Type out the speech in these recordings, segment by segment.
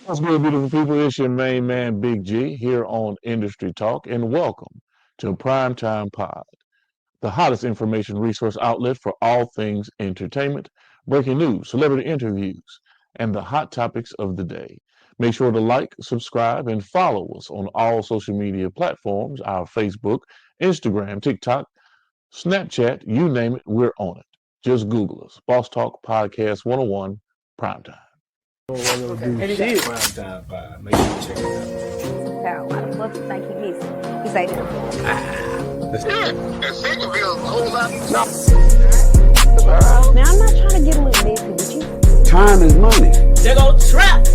What's good, beautiful people? It's your main man, Big G, here on Industry Talk, and welcome to Primetime Pod, the hottest information resource outlet for all things entertainment, breaking news, celebrity interviews, and the hot topics of the day. Make sure to like, subscribe, and follow us on all social media platforms, our Facebook, Instagram, TikTok, Snapchat, you name it, we're on it. Just Google us. Boss Talk Podcast 101 Primetime. Don't want to do shit. Prime time vibe. Make sure you check it Power. Why the fuck you think he missing? He say that. out. And Fingerville a whole lot. Now I'm not trying to get a little messy with you. Time is money. They go trap.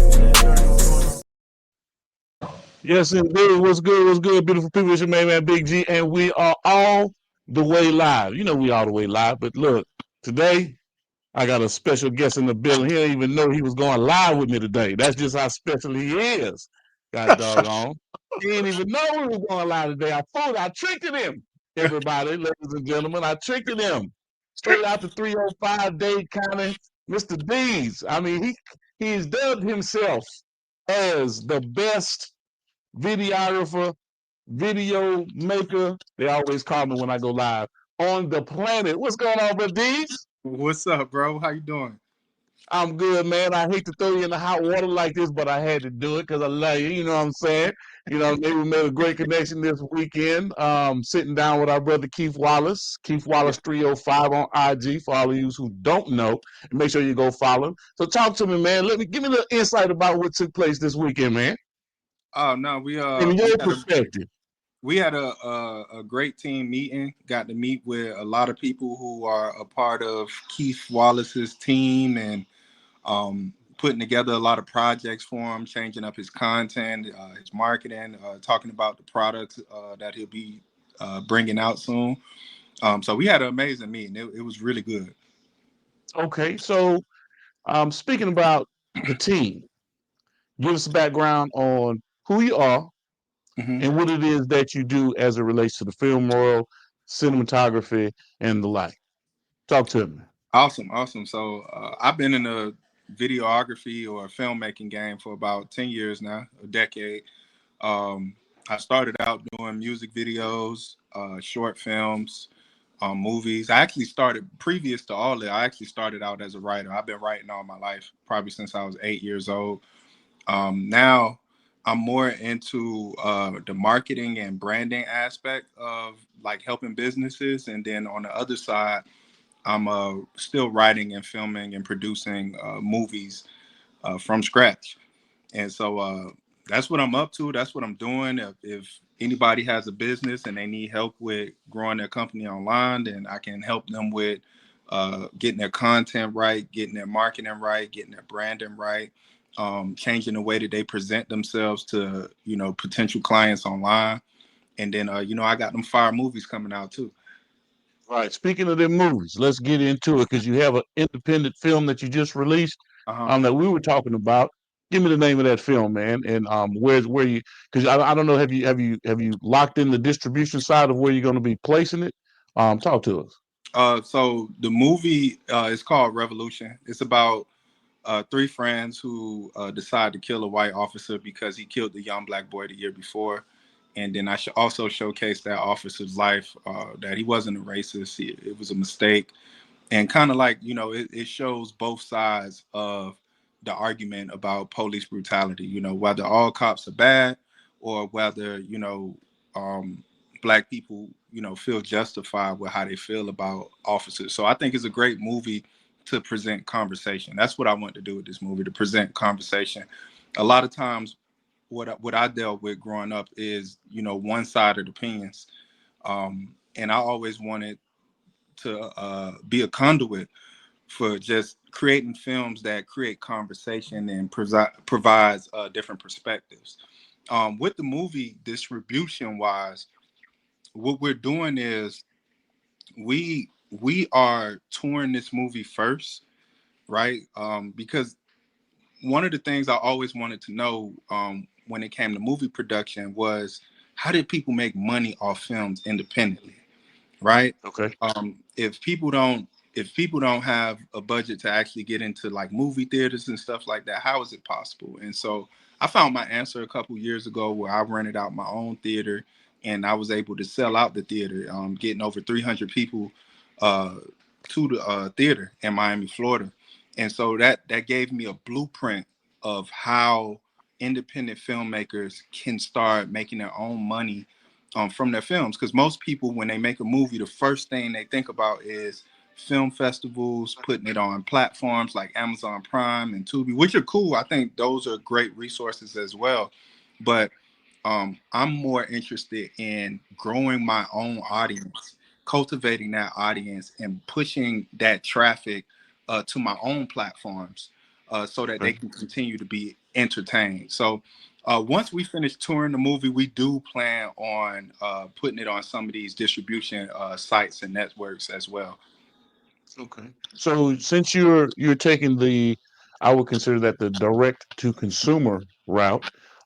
Yes, indeed. What's good? What's good, beautiful people? It's your main man, Big G, and we are all the way live. You know we all the way live, but look, today I got a special guest in the building. He didn't even know he was going live with me today. That's just how special he is. God doggone. He didn't even know we was going live today. I fooled. I tricked him. Everybody, ladies and gentlemen, I tricked him. Straight out the 305 Dade County, Mr. DEEDZ. I mean, he's dubbed himself as the best videographer, video maker. They always call me when I go live on the planet. What's going on, Brother DEEDZ? What's up, bro? How you doing? I'm good, man. I hate to throw you in the hot water like this, but I had to do it because I love you. You know what I'm saying? You know, maybe we made a great connection this weekend. Sitting down with our brother Keith Wallace, Keith Wallace 305 on IG. For all of you who don't know, and make sure you go follow him. So talk to me, man. Give me a little insight about what took place this weekend, man. Oh no, From your perspective. we had a great team meeting. Got to meet with a lot of people who are a part of Keith Wallace's team and putting together a lot of projects for him, changing up his content, his marketing, talking about the products that he'll be bringing out soon. So we had an amazing meeting. It was really good. Okay, so speaking about the team, give us a background on who you are Mm-hmm. and what it is that you do as it relates to the film world, cinematography, and the like. Talk to me. Awesome. So I've been in the videography or filmmaking game for about 10 years now, a decade. I started out doing music videos, short films, movies. I actually started previous to all that. I actually started out as a writer. I've been writing all my life, probably since I was 8 years old. Now I'm more into the marketing and branding aspect of like helping businesses. And then on the other side, I'm still writing and filming and producing movies from scratch. And so that's what I'm up to. That's what I'm doing. If anybody has a business and they need help with growing their company online, then I can help them with getting their content right, getting their marketing right, getting their branding right, changing the way that they present themselves to, potential clients online. And then, I got them fire movies coming out too. All right. Speaking of them movies, let's get into it because you have an independent film that you just released Uh-huh. that we were talking about. Give me the name of that film, man, and where you? Because I don't know. Have you locked in the distribution side of where you're going to be placing it? Talk to us. So the movie is called Revolution. It's about three friends who decide to kill a white officer because he killed the young black boy the year before. And then I should also showcase that officer's life, that he wasn't a racist. It was a mistake. And kind of like, it shows both sides of the argument about police brutality, whether all cops are bad or whether, black people, feel justified with how they feel about officers. So I think it's a great movie to present conversation. That's what I want to do with this movie, to present conversation. A lot of times what I dealt with growing up is, one-sided opinions. And I always wanted to be a conduit for just creating films that create conversation and provides different perspectives. With the movie distribution wise, what we're doing is we are touring this movie first, right? Because one of the things I always wanted to know when it came to movie production was, how did people make money off films independently, right? Okay. If people don't if people don't have a budget to actually get into like movie theaters and stuff like that, how is it possible? And so I found my answer a couple years ago where I rented out my own theater and I was able to sell out the theater, getting over 300 people uh, to the theater in Miami, Florida. And so that gave me a blueprint of how independent filmmakers can start making their own money from their films. Because most people, when they make a movie, the first thing they think about is film festivals, putting it on platforms like Amazon Prime and Tubi, which are cool. I think those are great resources as well. But I'm more interested in growing my own audience, cultivating that audience, and pushing that traffic to my own platforms so that they can continue to be entertained. So once we finish touring the movie, we do plan on putting it on some of these distribution sites and networks as well. Okay. So since you're taking the, I would consider that the direct to consumer route,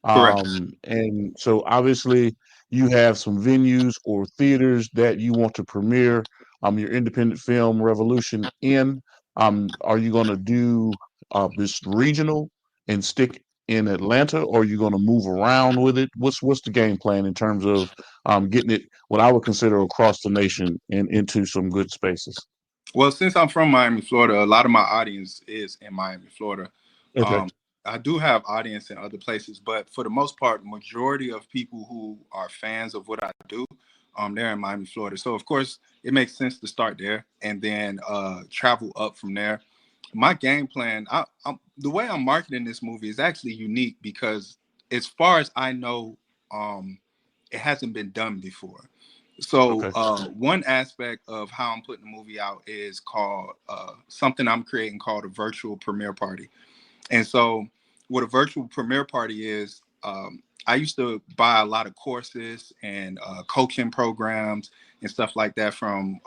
Correct. and so obviously you have some venues or theaters that you want to premiere your independent film revolution in. Are you going to do this regional and stick in Atlanta, or are you going to move around with it? What's the game plan in terms of getting it what I would consider across the nation and into some good spaces? Well, since I'm from Miami, Florida, a lot of my audience is in Miami, Florida. Okay. Um, I do have audience in other places, but for the most part, majority of people who are fans of what I do, they're in Miami, Florida. So of course, it makes sense to start there and then travel up from there. My game plan, the way I'm marketing this movie is actually unique because, as far as I know, it hasn't been done before. So Okay. one aspect of how I'm putting the movie out is called something I'm creating called a virtual premiere party. And so what a virtual premiere party is, I used to buy a lot of courses and coaching programs and stuff like that from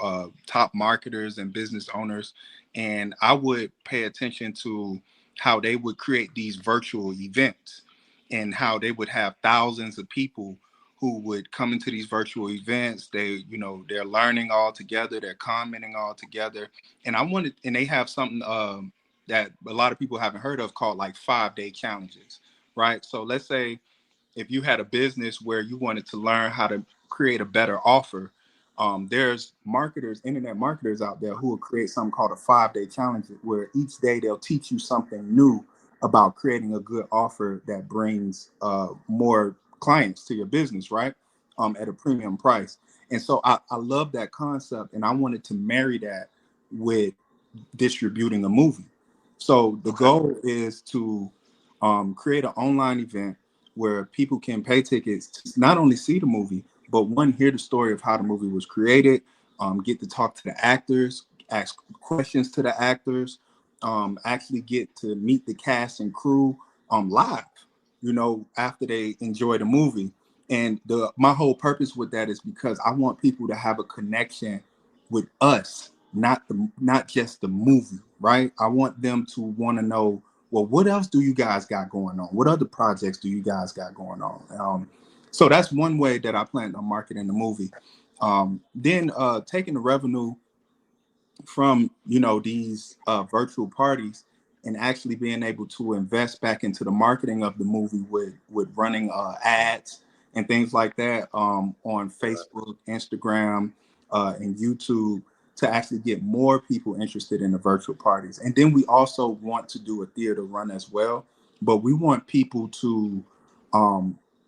top marketers and business owners. And I would pay attention to how they would create these virtual events and how they would have thousands of people who would come into these virtual events. They're learning all together, they're commenting all together. And and they have something that a lot of people haven't heard of called like 5-day challenges, right? So let's say if you had a business where you wanted to learn how to create a better offer, there's internet marketers out there who will create something called a 5-day challenge, where each day they'll teach you something new about creating a good offer that brings more clients to your business, right? At a premium price. And so I love that concept, and I wanted to marry that with distributing a movie. So the Okay. goal is to create an online event where people can pay tickets to not only see the movie, but one, hear the story of how the movie was created, get to talk to the actors, ask questions to the actors, actually get to meet the cast and crew live, after they enjoy the movie. And my whole purpose with that is because I want people to have a connection with us, not just the movie, right? I want them to want to know, well, what else do you guys got going on? What other projects do you guys got going on? So that's one way that I plan on marketing the movie. Then taking the revenue from these virtual parties and actually being able to invest back into the marketing of the movie with running ads and things like that on Facebook, Instagram, and YouTube to actually get more people interested in the virtual parties. And then we also want to do a theater run as well, but we want people to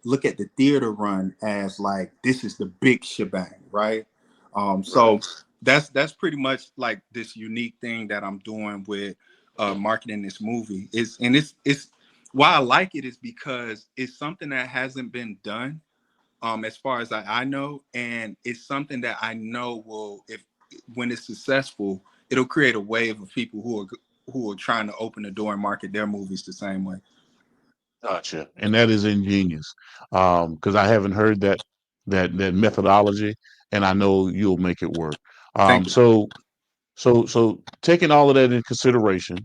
look at the theater run as like, this is the big shebang, right? Right. So that's pretty much like this unique thing that I'm doing with marketing this movie. It's why I like it is because it's something that hasn't been done as far as I know, and it's something that I know will, if when it's successful, it'll create a wave of people who are trying to open the door and market their movies the same way. Gotcha. And that is ingenious. Because I haven't heard that methodology, and I know you'll make it work. Thank you. So taking all of that in consideration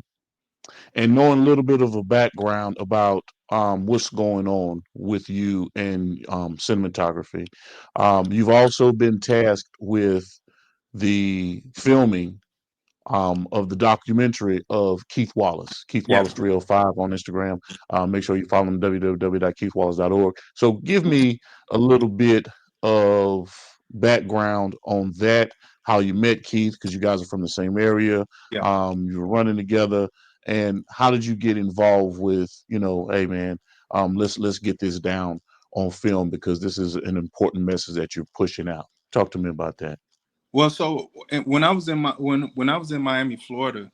and knowing a little bit of a background about what's going on with you and cinematography, you've also been tasked with the filming of the documentary of Keith Wallace, Keith Yeah. Wallace 305 on Instagram. Make sure you follow him www.keithwallace.org. So give me a little bit of background on that, how you met Keith, because you guys are from the same area. Yeah. You were running together, and how did you get involved with, hey man, let's get this down on film because this is an important message that you're pushing out. Talk to me about that. Well, so when I was in when I was in Miami, Florida,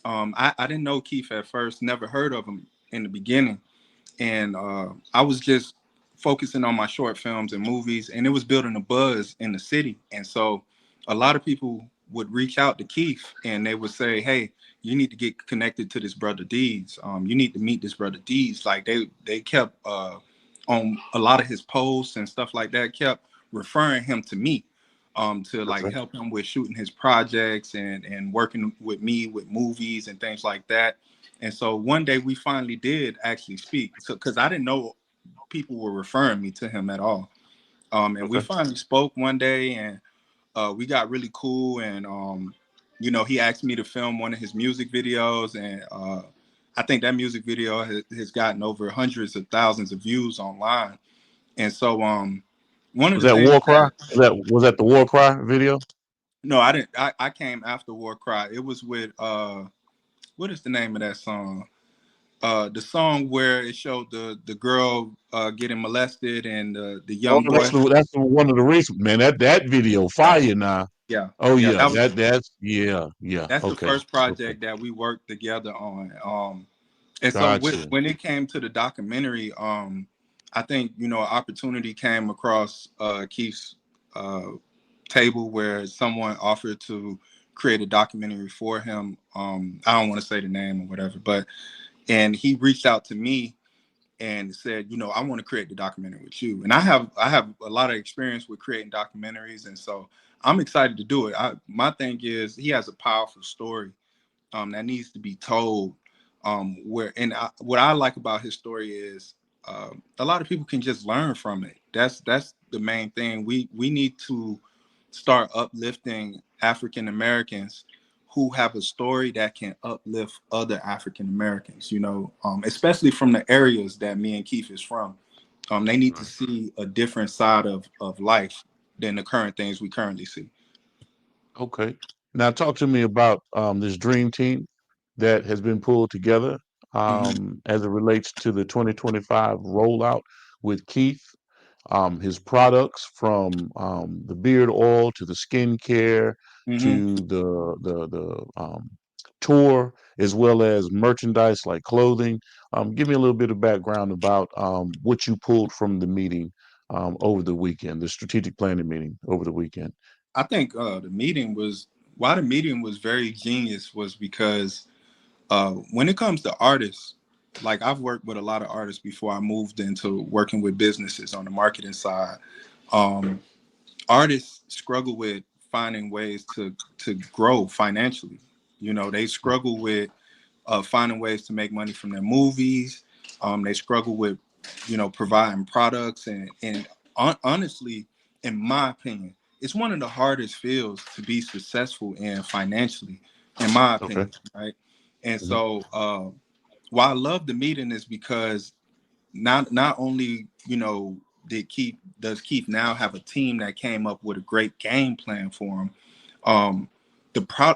I didn't know Keith at first, never heard of him in the beginning, and I was just focusing on my short films and movies, and it was building a buzz in the city. And so a lot of people would reach out to Keith and they would say, hey, you need to get connected to this brother DEEDZ. You need to meet this brother DEEDZ. Like they kept on a lot of his posts and stuff like that, kept referring him to me to like help him with shooting his projects and working with me with movies and things like that. And so one day we finally did actually speak. So because I didn't know people were referring me to him at all. And we finally spoke one day, and we got really cool. And he asked me to film one of his music videos, and I think that music video has gotten over hundreds of thousands of views online. And so one of Was the that things War Cry? Was that the War Cry video? No, I didn't. I came after War Cry. It was with what is the name of that song? The song where it showed the girl getting molested and the young boy. That's one of the reasons, man. That video fire now. Yeah. Oh Yeah. yeah, that's yeah. That's the Okay. first project that we worked together on. And so Gotcha. when it came to the documentary, I think an opportunity came across Keith's table where someone offered to create a documentary for him. I don't want to say the name or whatever, and he reached out to me and said, I want to create the documentary with you. And I have a lot of experience with creating documentaries, and so I'm excited to do it. My thing is he has a powerful story that needs to be told. What I like about his story is a lot of people can just learn from it. That's the main thing. We need to start uplifting African Americans who have a story that can uplift other African Americans, especially from the areas that me and Keith is from. They need to see a different side of life than the current things we currently see. Okay. Now talk to me about this dream team that has been pulled together as it relates to the 2025 rollout with Keith. His products from the beard oil to the skincare to the tour, as well as merchandise like clothing. Give me a little bit of background about what you pulled from the meeting over the weekend, the strategic planning meeting over the weekend. I think the meeting was very genius was because when it comes to artists, like I've worked with a lot of artists before I moved into working with businesses on the marketing side. Artists struggle with finding ways to grow financially. They struggle with finding ways to make money from their movies. They struggle with, providing products and honestly, in my opinion, it's one of the hardest fields to be successful in financially, in my opinion, right? And so why I love the meeting is because not only, does Keith now have a team that came up with a great game plan for him,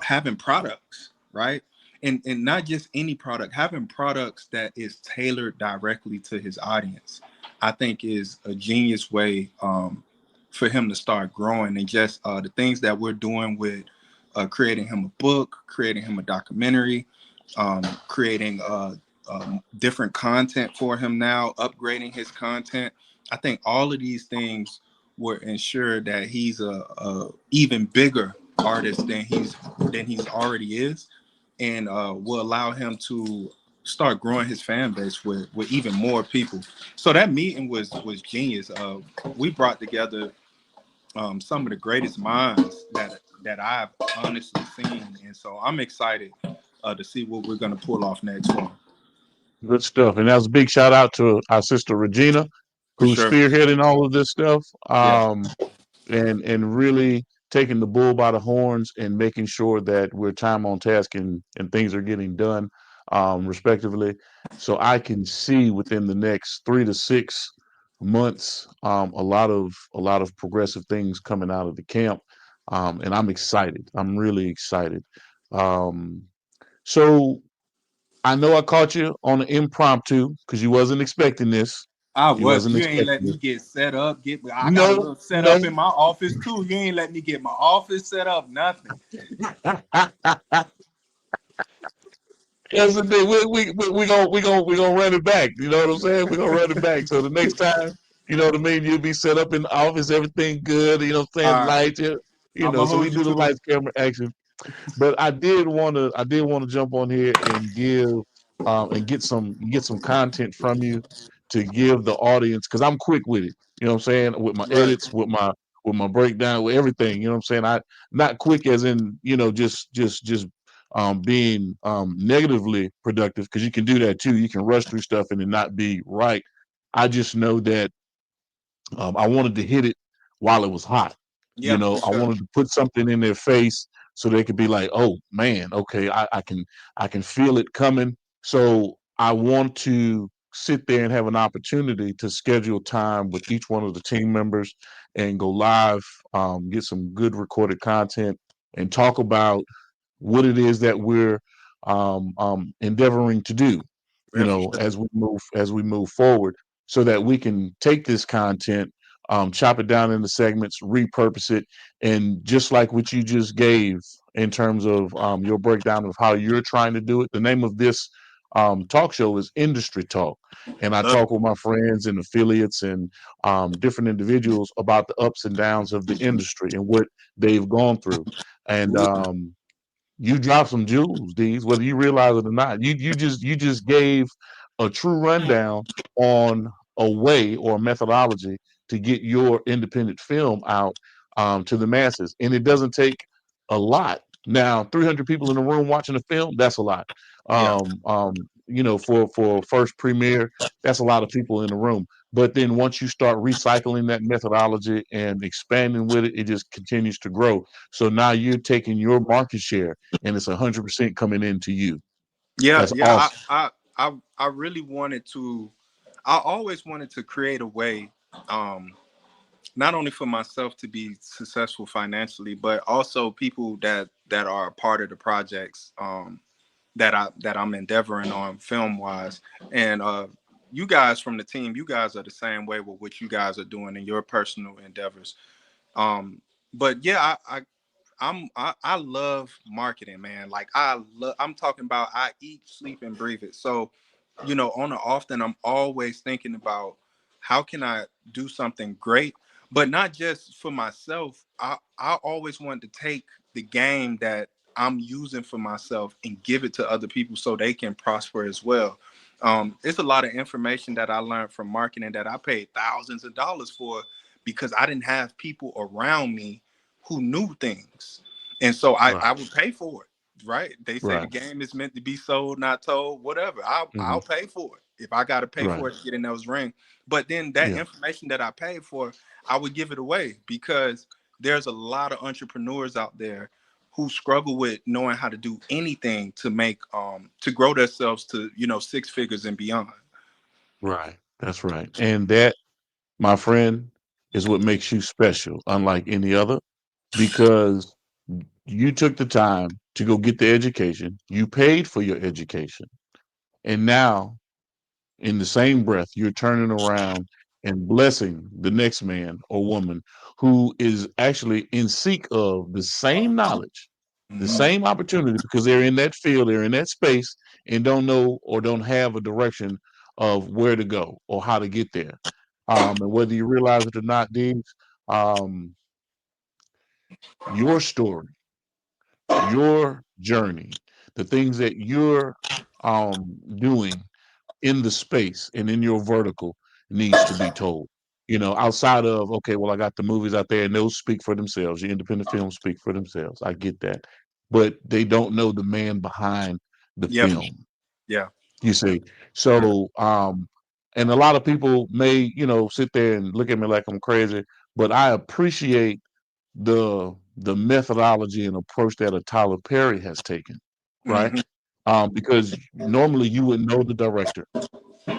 having products, right? And not just any product, having products that is tailored directly to his audience, I think is a genius way for him to start growing. And just the things that we're doing with creating him a book, creating him a documentary, creating different content for him now, upgrading his content. I think all of these things will ensure that he's a even bigger artist than he's already is, and will allow him to start growing his fan base with even more people. So that meeting was genius. We brought together some of the greatest minds that I've honestly seen, and so I'm excited to see what we're going to pull off next one. Good stuff. And that was a big shout out to our sister Regina, For who's sure. spearheading all of this stuff. Yeah. And really taking the bull by the horns and making sure that we're time on task and things are getting done, respectively. So I can see within the next 3 to 6 months, a lot of progressive things coming out of the camp, and I'm excited. I'm really excited. Um, so I know I caught you on an impromptu because you wasn't expecting this. I You was. wasn't You ain't let expecting me it. get set up. I got a No, little set no. up in my office too. You ain't let me get my office set up. Nothing. That's the thing. We gonna run it back. You know what I'm saying? We're gonna run it back. So the next time, you know what I mean, you'll be set up in the office, everything good, you know what I'm saying? All right. Lights, I'm gonna so we hold you do the to it. lights, camera, action. But I did wanna jump on here and give and get some content from you to give the audience because I'm quick with it. You know what I'm saying? With my Right. edits, with my breakdown, with everything. You know what I'm saying? I not quick as in just being negatively productive because you can do that too. You can rush through stuff and it not be right. I just know that I wanted to hit it while it was hot. Yeah, for I sure. wanted to put something in their face so they could be like, "Oh man, okay, I can feel it coming." So I want to sit there and have an opportunity to schedule time with each one of the team members and go live, get some good recorded content, and talk about what it is that we're endeavoring to do, Yeah, for sure. as we move forward, so that we can take this content, chop it down into segments, repurpose it, and just like what you just gave in terms of your breakdown of how you're trying to do it. The name of this talk show is Industry Talk, and I Love it. talk with my friends and affiliates and different individuals about the ups and downs of the industry and what they've gone through. And you dropped some jewels, Deez, whether you realize it or not. You just gave a true rundown on a way or a methodology to get your independent film out to the masses, and it doesn't take a lot. Now, 300 people in the room watching a film, that's a lot. Yeah. For first premiere, that's a lot of people in the room. But then once you start recycling that methodology and expanding with it, it just continues to grow. So now you're taking your market share and it's 100% coming into you. Yeah, That's yeah. awesome. I really wanted to. I always wanted to create a way, not only for myself to be successful financially, but also people that are a part of the projects that I'm endeavoring on film wise. And you guys from the team, you guys are the same way with what you guys are doing in your personal endeavors. But yeah, I love marketing, man. Like I'm talking about I eat, sleep, and breathe it. So, on and often I'm always thinking about how can I do something great, but not just for myself. I always want to take the game that I'm using for myself and give it to other people so they can prosper as well. It's a lot of information that I learned from marketing that I paid thousands of dollars for because I didn't have people around me who knew things. And so I Right. would pay for it, right? They say the Right. game is meant to be sold, not told, whatever. I'll Hmm. pay for it if I got to pay Right. for it to get in those rings. But then that Yeah. information that I paid for, I would give it away because there's a lot of entrepreneurs out there who struggle with knowing how to do anything to make to grow themselves to 6 figures and beyond. Right. That's right. And that, my friend, is what makes you special, unlike any other, because you took the time to go get the education, you paid for your education, and now in the same breath, you're turning around and blessing the next man or woman who is actually in seek of the same knowledge, the Mhm. same opportunity because they're in that field, they're in that space, and don't know or don't have a direction of where to go or how to get there. And whether you realize it or not, Deems, um, your story, your journey, the things that you're doing in the space and in your vertical needs to be told. Outside of, okay, well, I got the movies out there and those speak for themselves. Your independent films speak for themselves. I get that. But they don't know the man behind the Yeah, film, yeah, you see. So, and a lot of people may, sit there and look at me like I'm crazy, but I appreciate the the methodology and approach that a Tyler Perry has taken, right? Mhm. Because normally you would know the director,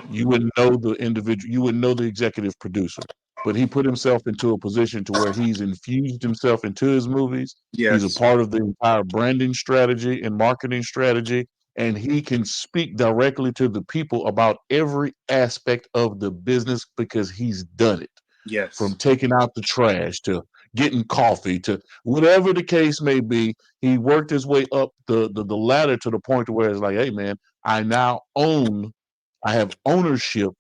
you wouldn't know the individual, you wouldn't know the executive producer, but he put himself into a position to where he's infused himself into his movies. He's a Yes. part of the entire branding strategy and marketing strategy, and he can speak directly to the people about every aspect of the business because he's done it. From Yes. taking out the trash to getting coffee to whatever the case may be, he worked his way up the ladder to the point to where it's like, hey man, I now own, I have ownership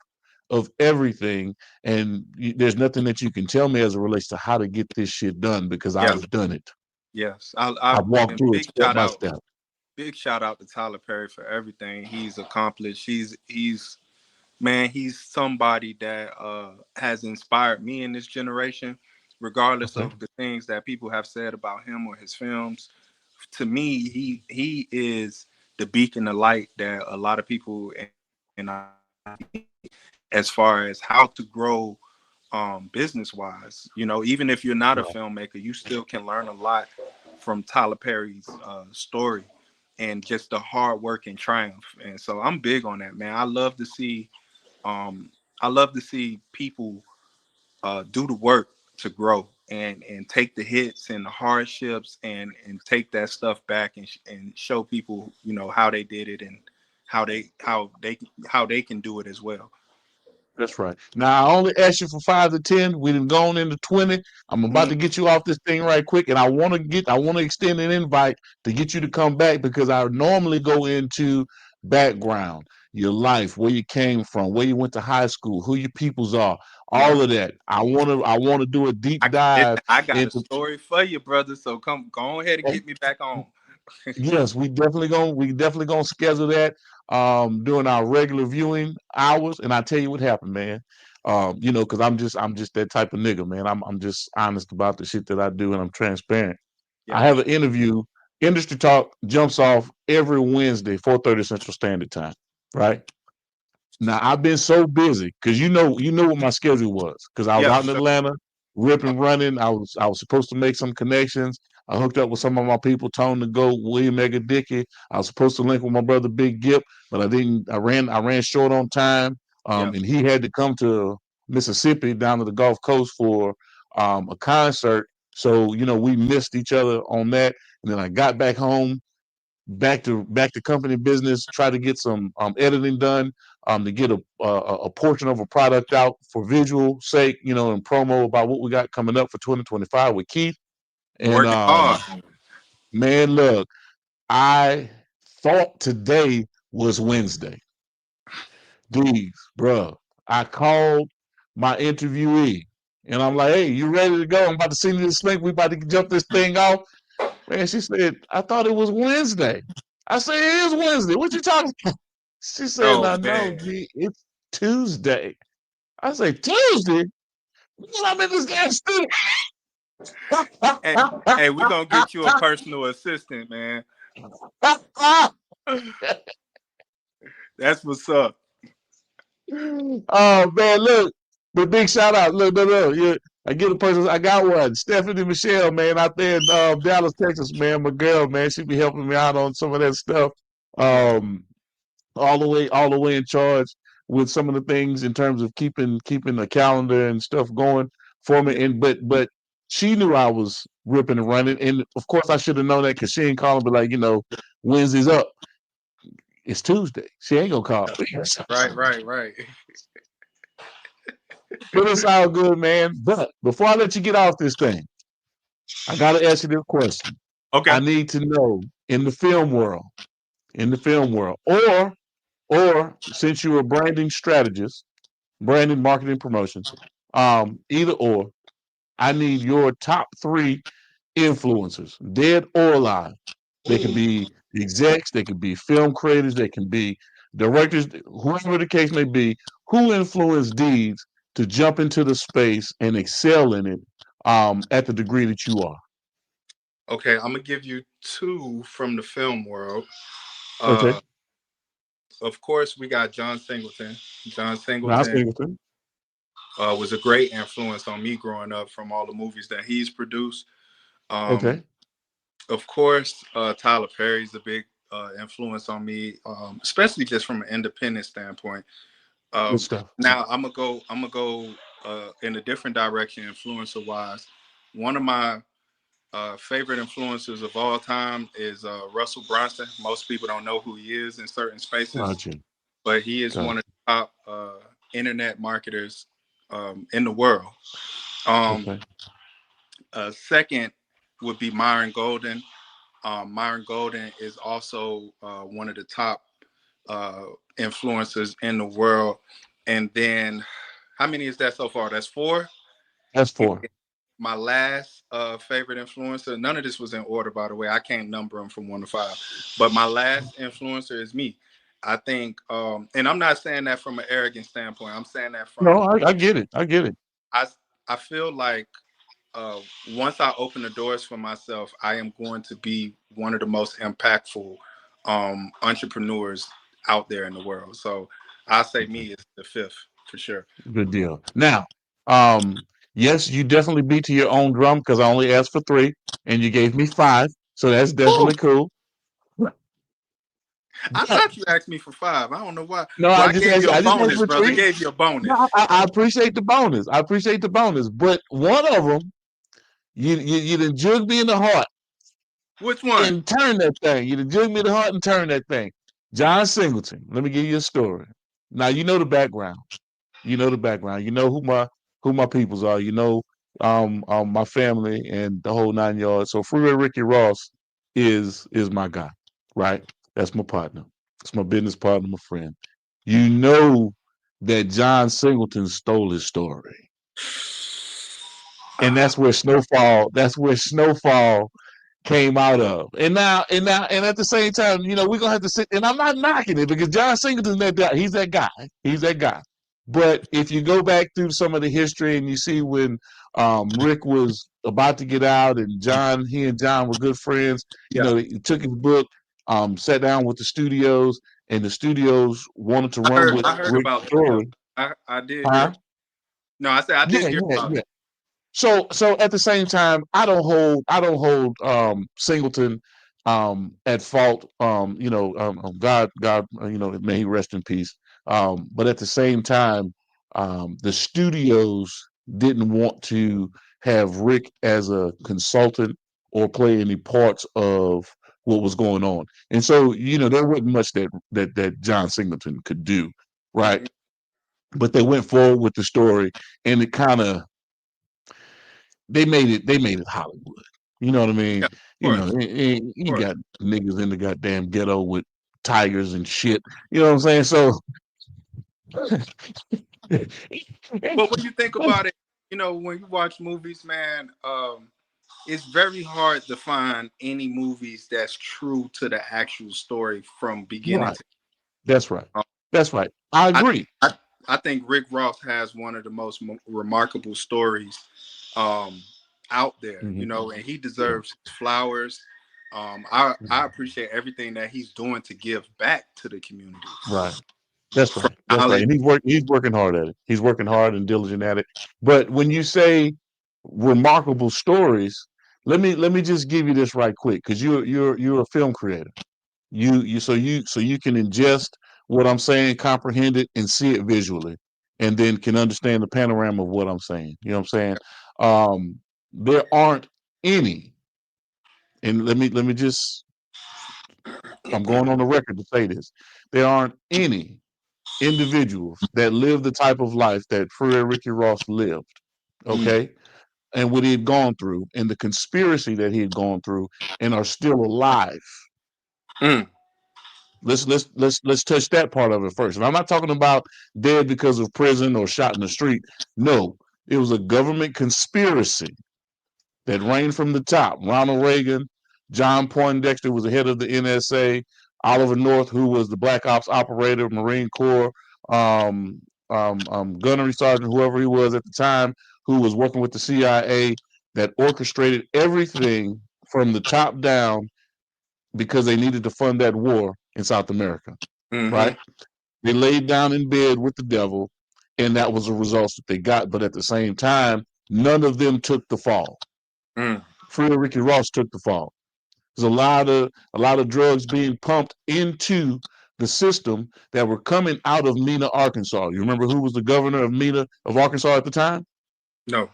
of everything, and there's nothing that you can tell me as it relates to how to get this shit done because Yeah. I've done it. Yes. I've walked And through it step by step. big shout out to Tyler Perry for everything he's accomplished. He's man, he's somebody that has inspired me in this generation, regardless Okay. of the things that people have said about him or his films. To me, he is the beacon of light that a lot of people and as far as how to grow business wise. You know, even if you're not a Right. filmmaker, you still can learn a lot from Tyler Perry's story and just the hard work and triumph. And so I'm big on that, man. Um, I love to see people do the work to grow and take the hits and the hardships and take that stuff back and show people, you know, how they did it and how they can do it as well. That's right. Now I only asked you for 5 to 10. We done gone into 20. I'm about Mhm. to get you off this thing right quick, and I want to extend an invite to get you to come back because I normally go into background, your life, where you came from, where you went to high school, who your peoples are, Yeah. all of that. I want to do a deep Listen, dive I got a into. story for you, brother. So go ahead and get me back on. Yes, we definitely gonna schedule that during our regular viewing hours. And I tell you what happened, man. Because I'm just that type of nigga, man. I'm just honest about the shit that I do, and I'm transparent. I Yeah. have an interview. Industry Talk jumps off every Wednesday, 4:30 Central Standard Time. Right now, I've been so busy because you know what my schedule was because I was Yeah, out for in sure. Atlanta, ripping, running. I was supposed to make some connections. I hooked up with some of my people, Tone the Goat, William Mega Dickey. I was supposed to link with my brother Big Gip, but I didn't. I ran short on time. Yeah. And he had to come to Mississippi down to the Gulf Coast for a concert. So we missed each other on that. And then I got back home, back to company business, try to get some editing done, to get a portion of a product out for visual sake, and promo about what we got coming up for 2025 with Keith. And Working hard. man, look, I thought today was Wednesday. These, bro, I called my interviewee, and I'm like, "Hey, you ready to go? I'm about to send you this link. We about to jump this thing off." Man, she said, "I thought it was Wednesday." I said, "It is Wednesday. What you talking about?" She said, Oh "No, no, man. G, it's Tuesday." I say, "Tuesday? Man, I'm in this damn studio." Hey, hey, we're gonna get you a personal assistant, man. That's what's up. Oh man, look, but big shout out. Look, no, yeah, I get a person. I got one, Stephanie Michelle, man, out there in Dallas, Texas, man. My girl, man, she be helping me out on some of that stuff. Yeah. Um, all the way in charge with some of the things in terms of keeping the calendar and stuff going for me. Yeah. And but she knew I was ripping and running, and of course I should have known that because she ain't calling, but like Wednesday's up. It's Tuesday. She ain't gonna call. Right, right, right. But it's all good, man. But before I let you get off this thing, I gotta ask you this question. I Okay. need to know in the film world, or since you're a branding strategist, branding, marketing, promotion, either or, I need your top 3 influencers, dead or alive. They could be execs, they could be film creators, they can be directors, whoever the case may be, who influenced DEEDZ to jump into the space and excel in it at the degree that you are. Okay, I'm gonna give you 2 from the film world. Okay. Uh, of course, we got John Singleton. John Now, Singleton Singleton. was a great influence on me growing up from all the movies that he's produced. Okay. Of course, Tyler Perry's a big influence on me, especially just from an independent standpoint. Good stuff. Now I'm gonna go in a different direction, influencer wise. One of my favorite influencers of all time is Russell Brunson. Most people don't know who he is in certain spaces, Gotcha. but he is one of the top internet marketers in the world. Um, Okay. Second would be Myron Golden. Myron Golden is also one of the top influencers in the world. And then, how many is that so far? That's 4. That's And 4. my last favorite influencer, none of this was in order, by the way. I can't number them from 1 to 5. But my last influencer is me. I think, and I'm not saying that from an arrogant standpoint. I'm saying that from, No, I get it. I get it. I feel like once I open the doors for myself, I am going to be one of the most impactful entrepreneurs out there in the world. So I say me is the 5th for sure. Good deal. Now, yes, you definitely beat to your own drum because I only asked for 3 and you gave me 5. So that's definitely cool. I thought you asked me for 5. I don't know why. No, Well, I I just gave asked, you a I just asked bonus, for brother. 3. Gave you a bonus. No, I appreciate the bonus. I appreciate the bonus. But one of them, you done jug me in the heart Which one? and turn that thing. You done jug me in the heart and turn that thing. John Singleton. Let me give you a story. Now you know the background. You know the background. You know who my peoples are. You know my family and the whole 9 yards. So Freeway Ricky Ross is my guy, right? That's my partner. It's my business partner, my friend. You know that John Singleton stole his story. And that's where Snowfall came out of. And at the same time, you know, we're gonna have to sit, and I'm not knocking it because John Singleton's that guy. He's that guy. He's that guy. But if you go back through some of the history and you see when Rick was about to get out and he and John were good friends, you know, he took his book, sat down with the studios, and the studios wanted to run with I heard Rick's about that though. story. I did hear. Huh? No, I said I did Yeah, hear yeah, about yeah. it. So at the same time, I don't hold Singleton at fault. God, you know, may he rest in peace. But at the same time, the studios didn't want to have Rick as a consultant or play any parts of what was going on. And so, you know, there wasn't much that John Singleton could do, right? But they went forward with the story, and it kind of they made it Hollywood. You know what I mean? Yeah, of You know, course, of you course. got niggas in the goddamn ghetto with tigers and shit. You know what I'm saying? So But when you think about it, you know, when you watch movies, man, it's very hard to find any movies that's true to the actual story from beginning right. to That's right. end. That's right. I I, agree. I think Rick Ross has one of the most remarkable stories um, out there, you know, and he deserves his flowers. I appreciate everything that he's doing to give back to the community. Right. That's From right. That's right. knowledge, And he's working hard at it. He's working hard and diligent at it. But when you say remarkable stories, let me just give you this right quick because you're a film creator. So you can ingest what I'm saying, comprehend it, and see it visually, and then can understand the panorama of what I'm saying. You know what I'm saying? There aren't any, and let me just I'm going on the record to say this. There aren't any individuals that live the type of life that Freeway Ricky Ross lived. Okay. And what he had gone through and the conspiracy that he had gone through and are still alive. mm, Let's touch that part of it first. And I'm not talking about dead because of prison or shot in the street. No, it was a government conspiracy that reigned from the top. Ronald Reagan, John Poindexter was the head of the NSA, Oliver North, who was the Black Ops operator, Marine Corps, gunnery sergeant, whoever he was at the time, who was working with the CIA, that orchestrated everything from the top down because they needed to fund that war in South America, mm-hmm, right? They laid down in bed with the devil, and that was the results that they got. But at the same time, none of them took the fall. mm. Free Ricky Ross took the fall. There's a lot of drugs being pumped into the system that were coming out of Mena, Arkansas. You remember who was the governor of Mena of Arkansas at the time? No.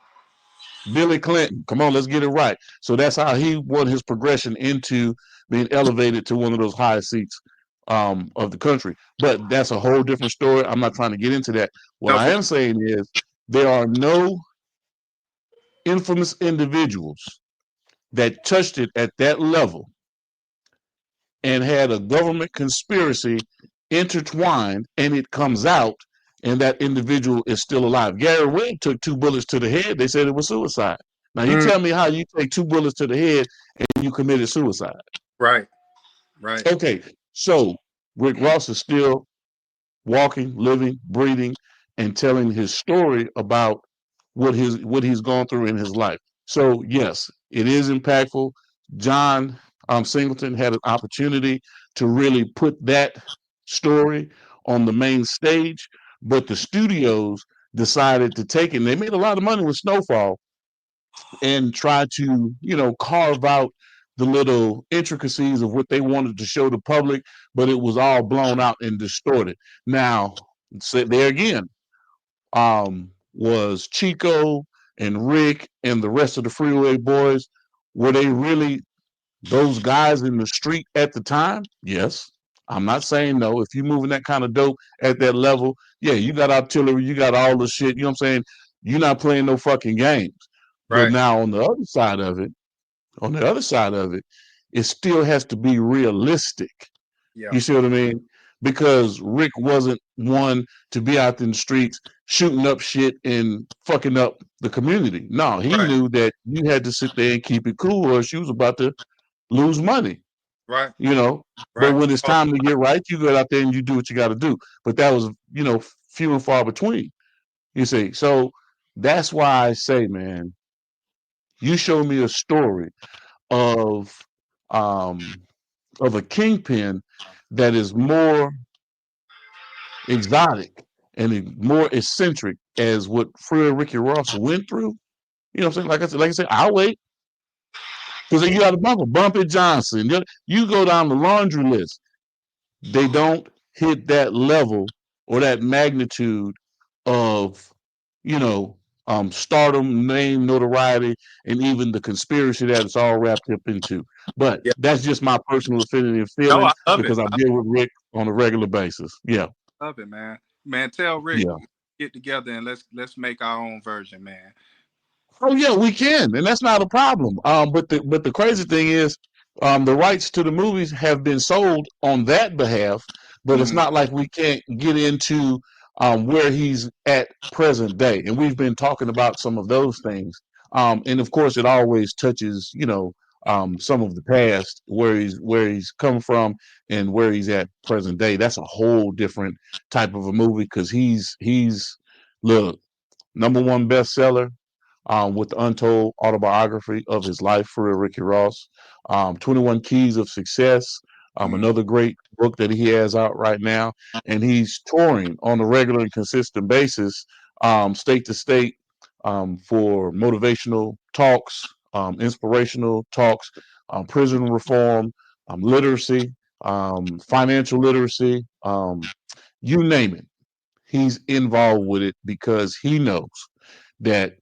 Billy Clinton. Come on, let's get it right. So that's how he won his progression into being elevated to one of those highest seats of the country. But that's a whole different story. I'm not trying to get into that. What I am saying is there are no infamous individuals that touched it at that level and had a government conspiracy intertwined, and it comes out, and that individual is still alive. Gary Webb took 2 bullets to the head. They said it was suicide. Now, you tell me how you take 2 bullets to the head and you committed suicide. Right. Okay, so Rick Ross is still walking, living, breathing, and telling his story about what he's gone through in his life. So, yes, it is impactful. John Singleton had an opportunity to really put that story on the main stage, but the studios decided to take it. And they made a lot of money with Snowfall and try to, carve out the little intricacies of what they wanted to show the public, but it was all blown out and distorted. Now, there again, was Chico and Rick and the rest of the Freeway Boys, were they really those guys in the street at the time? Yes. I'm not saying no. If you're moving that kind of dope at that level, yeah, you got artillery, you got all the shit, you know what I'm saying? You're not playing no fucking games. Right. But now on the other side of it, it still has to be realistic. Yeah. You see what I mean? Because Rick wasn't one to be out in the streets shooting up shit and fucking up the community. No, he knew that you had to sit there and keep it cool, or she was about to lose money. Right. But when it's time to get right, you go out there and you do what you got to do. But that was, few and far between. You see, so that's why I say, man, you show me a story of a kingpin that is more exotic and more eccentric as what Fred Ricky Ross went through. You know what I'm saying? Like I said, I'll wait. Because you got a Bumpy Johnson. You go down the laundry list. They don't hit that level or that magnitude of, stardom, name, notoriety, and even the conspiracy that it's all wrapped up into. But that's just my personal affinity and feeling because I deal with Rick on a regular basis. Yeah. Love it, man. Man, tell Rick get together and let's make our own version, man. Oh yeah, we can, and that's not a problem. But the crazy thing is, the rights to the movies have been sold on that behalf. But it's not like we can't get into where he's at present day, and we've been talking about some of those things. And of course, it always touches, some of the past, where he's come from and where he's at present day. That's a whole different type of a movie because he's #1 bestseller. With the untold autobiography of his life for Ricky Ross, 21 Keys of Success, another great book that he has out right now, and he's touring on a regular and consistent basis, state to state, for motivational talks, inspirational talks, prison reform, literacy, financial literacy, you name it. He's involved with it because he knows that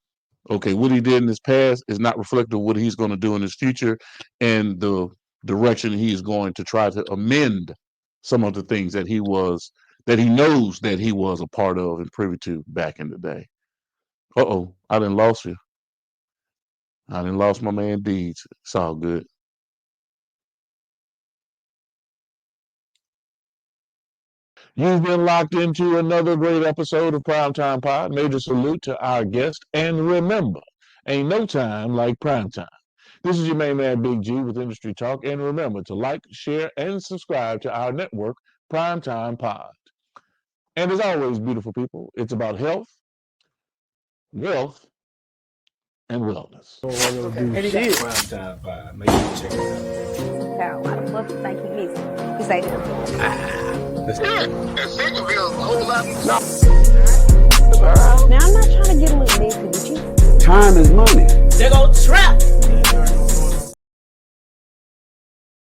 what he did in his past is not reflective of what he's going to do in his future and the direction he's going to try to amend some of the things that he knows that he was a part of and privy to back in the day. I done lost you. I done lost my man DEEDZ. It's all good. You've been locked into another great episode of Primetime Pod. Major salute to our guest. And remember, ain't no time like primetime. This is your main man, Big G, with Industry Talk. And remember to like, share, and subscribe to our network, Primetime Pod. And as always, beautiful people, it's about health, wealth, and wellness. Primetime Pod. Make sure you check it out. Now, why the fuck you think he missing? He's like, And second bill, a whole lot. now I'm not trying to get a little messy with you. Time is money. They go trap.